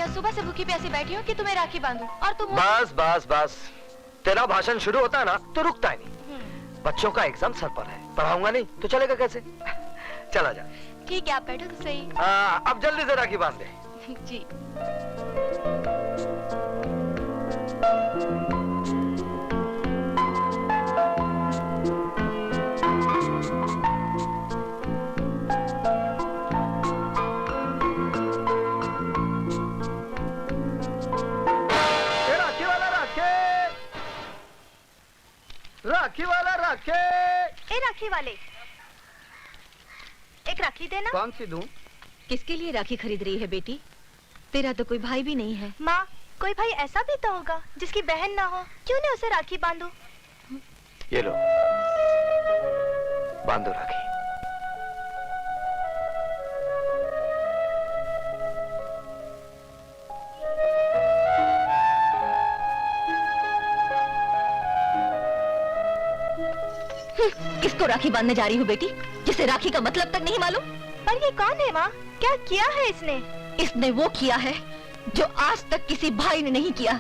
मैं सुबह से भूखी प्यासी बैठी हूँ कि तुम्हें राखी बांधूं और तुम। बस बस बस, तेरा भाषण शुरू होता है ना तो रुकता ही नहीं। बच्चों का एग्जाम सर पर है, पढ़ाऊंगा नहीं तो चलेगा कैसे? चला जा। ठीक है, आप बैठो तो सही। अब जल्दी से राखी बांध दे। जी। राखी वाला राखे। ए राखी वाले, एक राखी देना। कौन सी दूं? किसके लिए राखी खरीद रही है बेटी? तेरा तो कोई भाई भी नहीं है। माँ, कोई भाई ऐसा भी तो होगा जिसकी बहन ना हो, क्यों नहीं उसे राखी बांधो? ये लो, बांधो राखी। किसको राखी बांधने जा रही हूँ बेटी, जिसे राखी का मतलब तक नहीं मालूम? पर ये कौन है माँ? क्या किया है इसने? इसने वो किया है जो आज तक किसी भाई ने नहीं किया।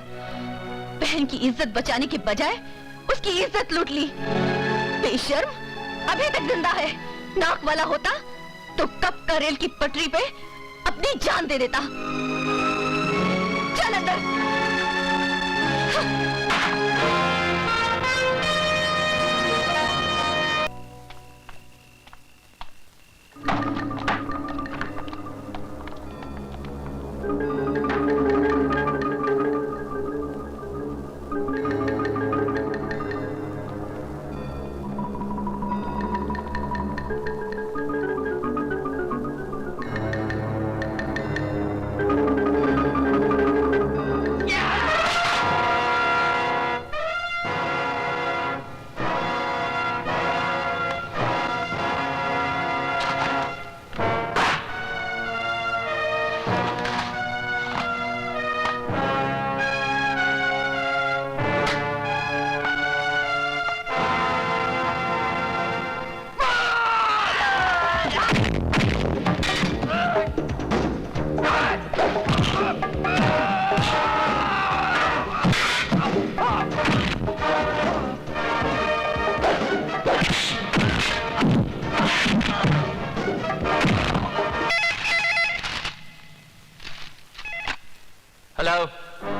बहन की इज्जत बचाने के बजाय उसकी इज्जत लूट ली। बेशर्म, अभी तक जिंदा है। नाक वाला होता तो कब का रेल की पटरी पे अपनी जान दे देता। चल अंदर।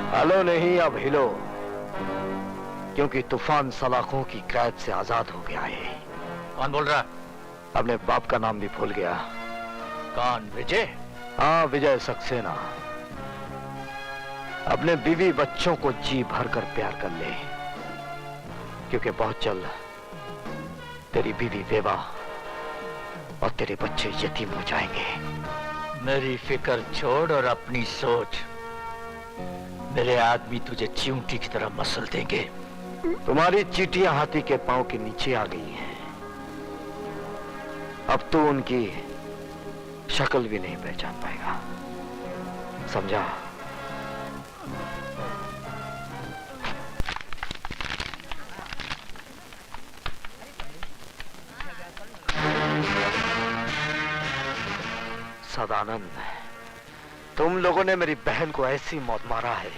हेलो नहीं, अब हिलो, क्योंकि तूफान सलाखों की कैद से आजाद हो गया है। कौन बोल रहा? अपने बाप का नाम भी भूल गया। कौन? विजय? हाँ, विजय सक्सेना। अपने बीवी बच्चों को जी भर कर प्यार कर ले, क्योंकि बहुत जल्द तेरी बीवी बेवा और तेरे बच्चे यतीम हो जाएंगे। मेरी फिक्र छोड़ और अपनी सोच। मेरे आदमी तुझे चींटी की तरह मसल देंगे। तुम्हारी चींटियां हाथी के पांव के नीचे आ गई हैं। अब तू उनकी शक्ल भी नहीं पहचान पाएगा, समझा? सदानंद, तुम लोगों ने मेरी बहन को ऐसी मौत मारा है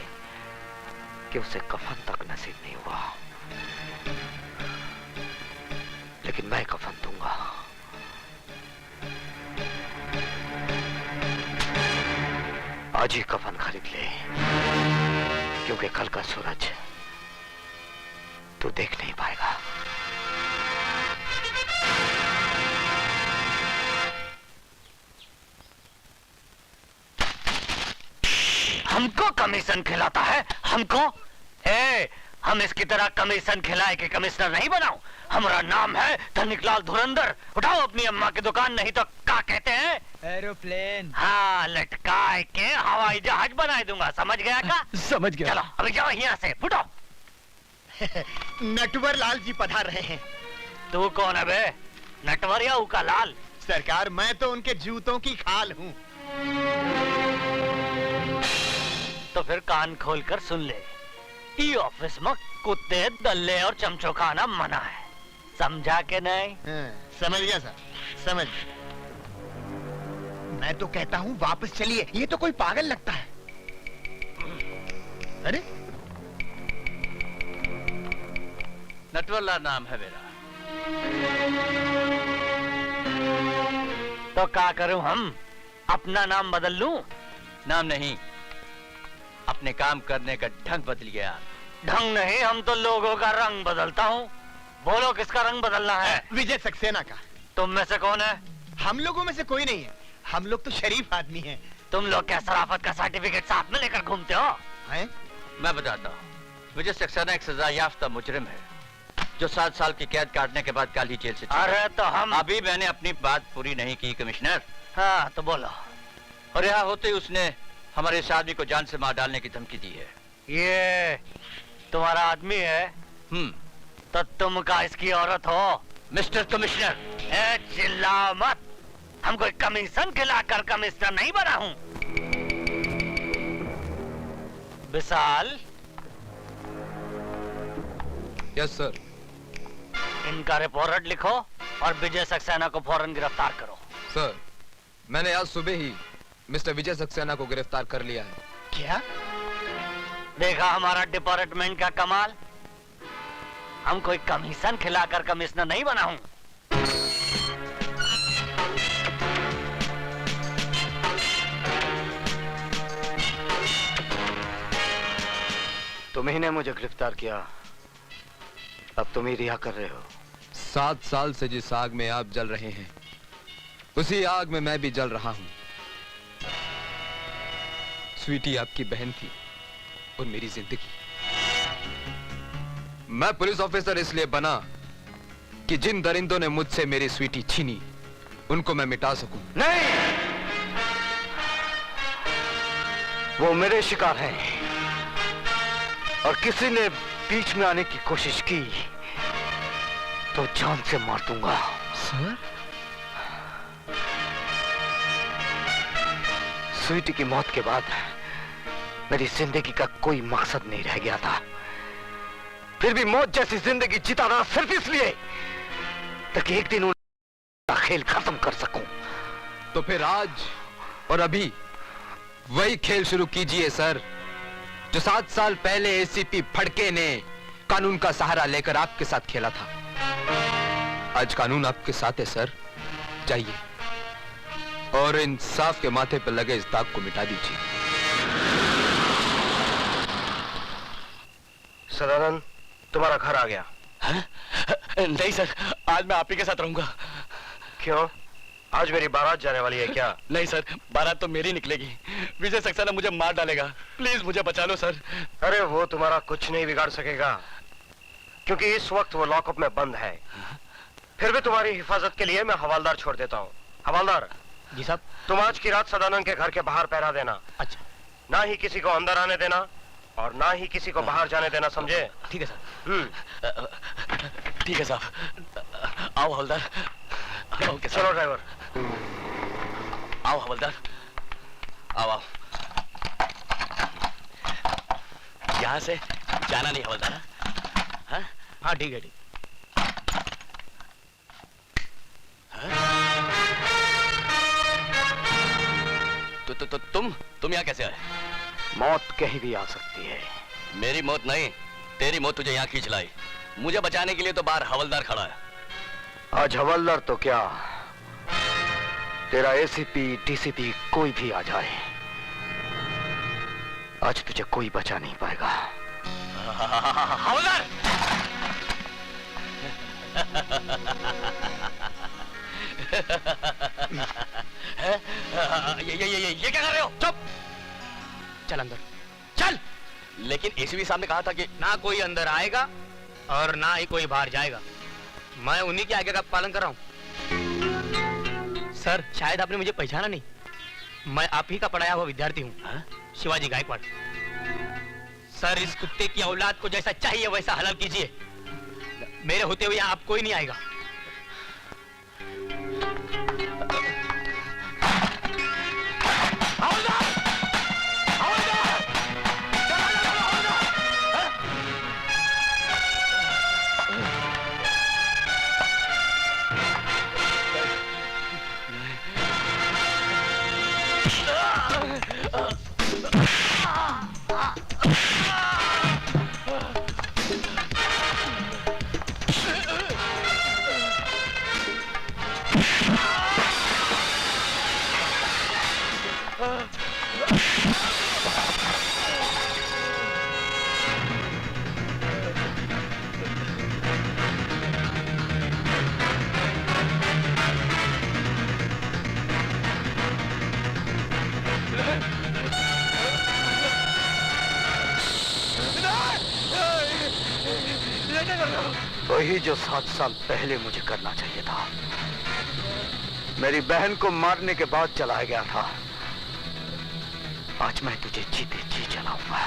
कि उसे कफन तक नसीब नहीं हुआ, लेकिन मैं कफन दूंगा। आज ही कफन खरीद ले, क्योंकि कल का सूरज तू देख नहीं पाएगा। हमको कमीशन खिलाता है? हमको? हम इसकी तरह कमीशन खिलाए के कमिश्नर नहीं बनाओ। हमारा नाम है धनिकलाल धुरंधर। उठाओ अपनी अम्मा की दुकान, नहीं तो क्या कहते हैं? एरोप्लेन। हाँ, लटकाए के हवाई जहाज बना दूंगा। समझ गया का? समझ गया। चलो अभी जाओ यहाँ से, फुटो। नटवर लाल जी पधार रहे हैं। तू कौन है बे? नटवर या उका लाल? सरकार, मैं तो उनके जूतों की खाल हूँ। तो फिर कान खोल कर सुन ले, ई ऑफिस में कुत्ते, दल्ले और चमचो खाना मना है। समझा के नहीं? समझ गया सर, समझ। मैं तो कहता हूँ वापस चलिए, ये तो कोई पागल लगता है। अरे नटवल्ला नाम है मेरा। तो क्या करूं हम? अपना नाम बदल लूं? नाम नहीं, अपने काम करने का ढंग बदल गया। ढंग नहीं, हम तो लोगों का रंग बदलता हूं। बोलो किसका रंग बदलना है? विजय सक्सेना का। तुम में से कौन है? हम लोगों में से कोई नहीं है, हम लोग तो शरीफ आदमी हैं। तुम लोग क्या शराफत का सर्टिफिकेट साथ में लेकर घूमते हो? हैं? मैं बताता हूँ। विजय सक्सेना एक सजा याफ्ता मुजरिम है जो 7 साल की कैद काटने के बाद कल ही जेल से छूटा। अरे तो हम अभी मैंने अपनी बात पूरी नहीं की कमिश्नर। हाँ तो बोलो। और यहाँ होते ही उसने हमारे इस आदमी को जान से मार डालने की धमकी दी है। ये तुम्हारा आदमी है? तो तुम का इसकी औरत हो? मिस्टर कमिश्नर, चिल्ला मत। हम कोई कमीशन खिलाकर कमिश्नर नहीं बना हूँ। विशाल। Yes sir. इनका रिपोर्ट लिखो और विजय सक्सेना को फौरन गिरफ्तार करो। सर, मैंने आज सुबह ही मिस्टर विजय सक्सेना को गिरफ्तार कर लिया है। क्या? देखा हमारा डिपार्टमेंट का कमाल। हम कोई कमीशन खिलाकर कमिश्नर नहीं बना हूं। तुम्ही ने मुझे गिरफ्तार किया, अब तुम ही रिहा कर रहे हो। 7 साल से जिस आग में आप जल रहे हैं उसी आग में मैं भी जल रहा हूं। स्वीटी आपकी बहन थी और मेरी जिंदगी। मैं पुलिस ऑफिसर इसलिए बना कि जिन दरिंदों ने मुझसे मेरी स्वीटी छीनी उनको मैं मिटा सकूं। नहीं, वो मेरे शिकार हैं और किसी ने बीच में आने की कोशिश की तो जान से मार दूंगा। सर? स्वीटी की मौत के बाद मेरी जिंदगी का कोई मकसद नहीं रह गया था। फिर भी मौत जैसी जिंदगी जीता रहा सिर्फ इसलिए ताकि एक दिन उनका खेल खत्म कर सकूं। तो फिर आज और अभी वही खेल शुरू कीजिए सर, जो 7 साल पहले एसीपी फड़के ने कानून का सहारा लेकर आपके साथ खेला था। आज कानून आपके साथ है सर, जाइए और इंसाफ के माथे पर लगे इस दाग को मिटा दीजिए। सदानंद, तुम्हारा घर आ गया। नहीं सर, आज मैं आप ही के साथ रहूंगा। क्यों? आज मेरी बारात जाने वाली है क्या? नहीं सर, बारात तो मेरी निकलेगी। विजय सक्सेना मुझे मार डालेगा। प्लीज मुझे बचा लो सर। अरे वो तुम्हारा कुछ नहीं बिगाड़ सकेगा क्योंकि इस वक्त वो लॉकअप में बंद है। फिर भी तुम्हारी हिफाजत के लिए मैं हवालदार छोड़ देता हूँ। हवालदार जी साहब। तुम आज की रात सदानंद के घर के बाहर पहरा देना। अच्छा। ना ही किसी को अंदर आने देना और ना ही किसी को बाहर जाने देना, समझे? ठीक है सर। ठीक है साहब। आओ हवलदार। चलो ड्राइवर। आओ हवलदार, आओ आओ। यहाँ से जाना नहीं हवलदार। हाँ ठीक है, ठीक। तो तुम यहाँ कैसे आए? मौत कहीं भी आ सकती है। मेरी मौत नहीं, तेरी मौत तुझे यहाँ खींच लाई। मुझे बचाने के लिए तो बाहर हवलदार खड़ा है। आज हवलदार तो क्या, तेरा एसीपी डीसीपी कोई भी आ जाए, आज तुझे कोई बचा नहीं पाएगा। हवलदार! ये क्या कर रहे हो? चुप! चल अंदर, चल। लेकिन एसीपी साहब ने कहा था कि ना कोई अंदर आएगा और ना ही कोई बाहर जाएगा। मैं उन्हीं के आगे का पालन कर रहा हूँ। सर, शायद आपने मुझे पहचाना नहीं। मैं आप ही का पढ़ाया हुआ विद्यार्थी हूँ, शिवाजी गायकवाड़। सर, इस कुत्ते की औलाद को जैसा चाहिए वैसा हलाल कीजिए। मेरे होते हुए यहाँ आप कोई नहीं आएगा। वही जो 7 साल पहले मुझे करना चाहिए था। मेरी बहन को मारने के बाद चला गया था। आज मैं तुझे जीते जी चलाऊंगा।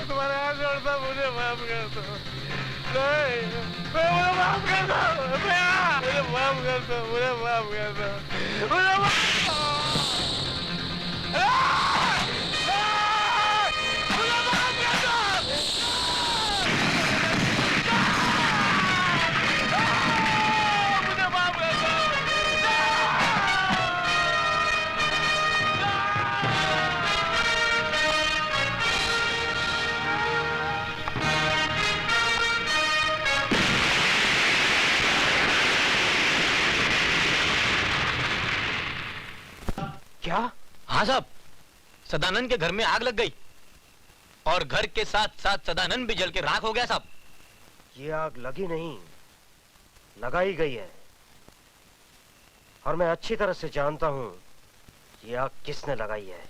तुम्हारे हाथ जोड़ता, मुझे माफ कर दो। नहीं, मुझे माफ कर दो। मुझे माफ कर दो। मुझे माफ कर दो। मुझे माफ क्या? हाँ साहब, सदानंद के घर में आग लग गई और घर के साथ साथ सदानंद भी जल के राख हो गया साहब। ये आग लगी नहीं, लगाई गई है। और मैं अच्छी तरह से जानता हूं ये आग किसने लगाई है।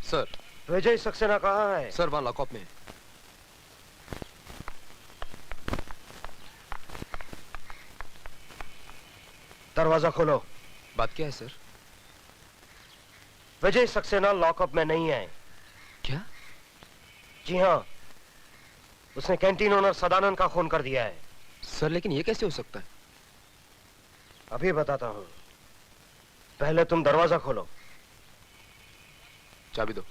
सर, विजय सक्सेना कहाँ है? सर वहाँ लॉकअप में है। दरवाजा खोलो। बात क्या है सर? विजय सक्सेना लॉकअप में नहीं है। क्या? जी हाँ, उसने कैंटीन ओनर सदानंद का खून कर दिया है। सर लेकिन ये कैसे हो सकता है? अभी बताता हूँ, पहले तुम दरवाजा खोलो। चाबी दो।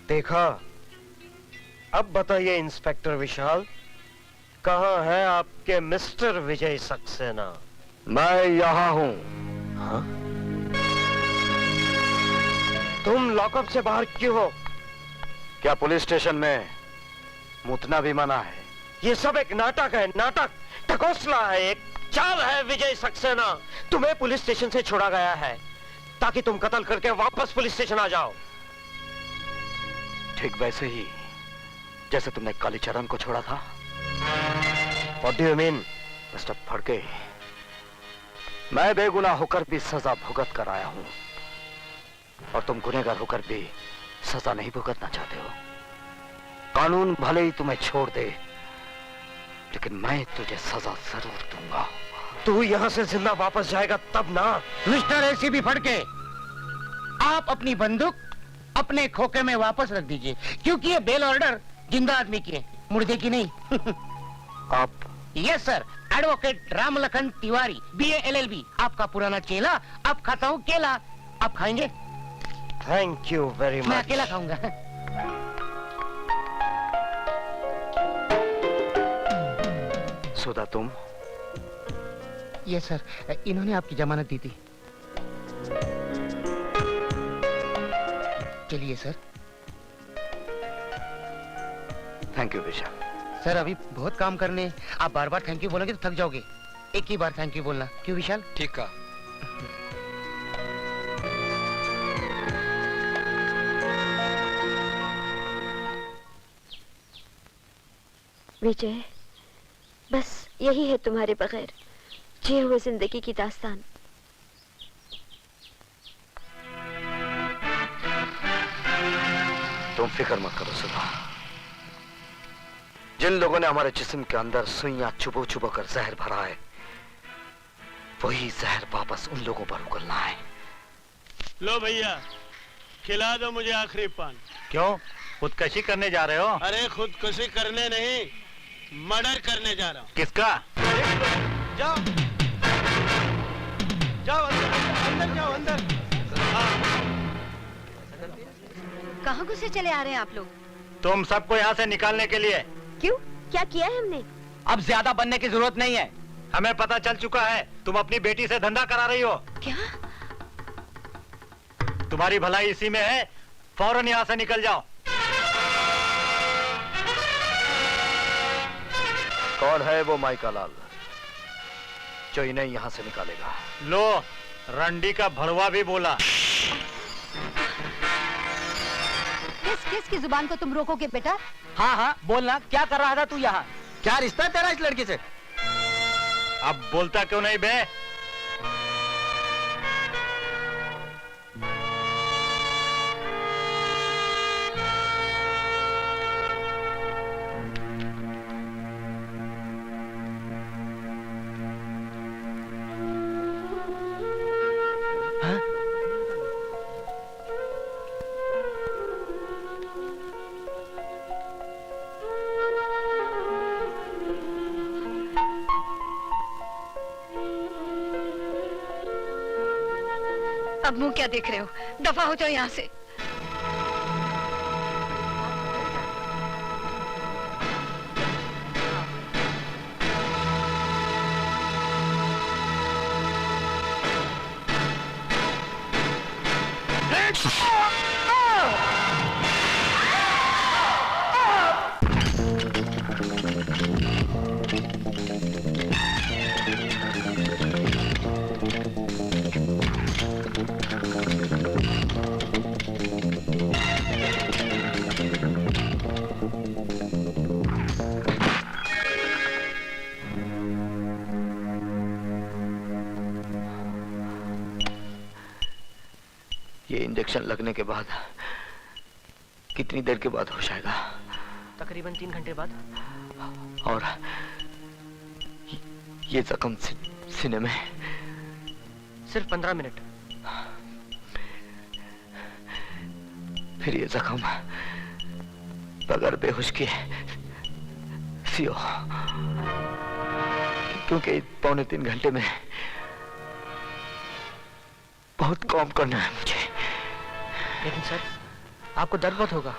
देखा? अब बताइए इंस्पेक्टर विशाल, कहाँ है आपके मिस्टर विजय सक्सेना? मैं यहाँ हूँ। हाँ? तुम लॉकअप से बाहर क्यों हो? क्या पुलिस स्टेशन में मुतना भी मना है? ये सब एक नाटक है, नाटक, ढकोसला है, एक चाल है विजय सक्सेना। तुम्हें पुलिस स्टेशन से छोड़ा गया है ताकि तुम कत्ल करके वापस पुलिस स्टेशन आ जाओ। ठीक वैसे ही जैसे तुमने कालीचरण को छोड़ा था। What do you mean? Mister Phadke, मैं बेगुनाह होकर भी सजा भुगत कर आया हूं और तुम गुनहगार होकर भी सजा नहीं भुगतना चाहते हो। कानून भले ही तुम्हें छोड़ दे, लेकिन मैं तुझे सजा जरूर दूंगा। तू यहाँ से जिंदा वापस जाएगा तब ना। मिस्टर एसीपी फड़के, आप अपनी बंदूक अपने खोखे में वापस रख दीजिए, क्योंकि ये बेल ऑर्डर जिंदा आदमी की है, मुर्दे की नहीं। आप? Yes sir, advocate Ramlakhan Tiwari, BA LLB, आपका पुराना चेला। अब खाता हूँ केला, आप खाएंगे? थैंक यू वेरी मैं मच। अकेला खाऊंगा। सुधा तुम? यस सर, इन्होंने आपकी जमानत दी थी। चलिए sir. Thank you Vishal. Sir अभी बहुत काम करने, आप बार बार थैंक यू बोलोगे तो थक जाओगे। एक ही बार थैंक यू बोलना, क्यों विशाल? ठीक कहा। विजय, बस यही है तुम्हारे बगैर जिए हुए जिंदगी की दास्तान। तुम फिक्र मत करो सुधा। जिन लोगों ने हमारे जिस्म के अंदर सुइयां चुबो चुबो कर जहर भरा है, वही जहर वापस उन लोगों पर उगलना है। लो भैया, खिला दो मुझे आखिरी पान। क्यों, खुदकशी करने जा रहे हो? अरे खुदकुशी करने नहीं, मर्डर करने जा रहा हूँ। किसका? जाओ। जाओ अंदर जाओ अंदर। कहाँ घुसे चले आ रहे हैं आप लोग? तुम सबको यहाँ से निकालने के लिए। क्यों? क्या किया है हमने? अब ज्यादा बनने की जरूरत नहीं है। हमें पता चल चुका है तुम अपनी बेटी से धंधा करा रही हो। क्या? तुम्हारी भलाई इसी में है, फौरन यहाँ से निकल जाओ। कौन है वो माइका लाल जो इन्हें यहाँ से निकालेगा? लो, रंडी का भड़वा भी बोला। किस की जुबान को तुम रोकोगे बेटा? हाँ हाँ बोलना, क्या कर रहा था तू यहाँ? क्या रिश्ता है तेरा इस लड़की से? अब बोलता क्यों नहीं बे? अब मुंह क्या देख रहे हो? दफा हो जाओ यहाँ से। ये इंजेक्शन लगने के बाद कितनी देर के बाद हो जाएगा? तकरीबन 3 घंटे बाद। और ये जख्म सीने में? सिर्फ 15 मिनट। फिर ये जख्म बगैर बेहोश के सियो, क्योंकि 2.25 घंटे में बहुत काम करना है मुझे। लेकिन सर, आपको दर्द बहुत होगा।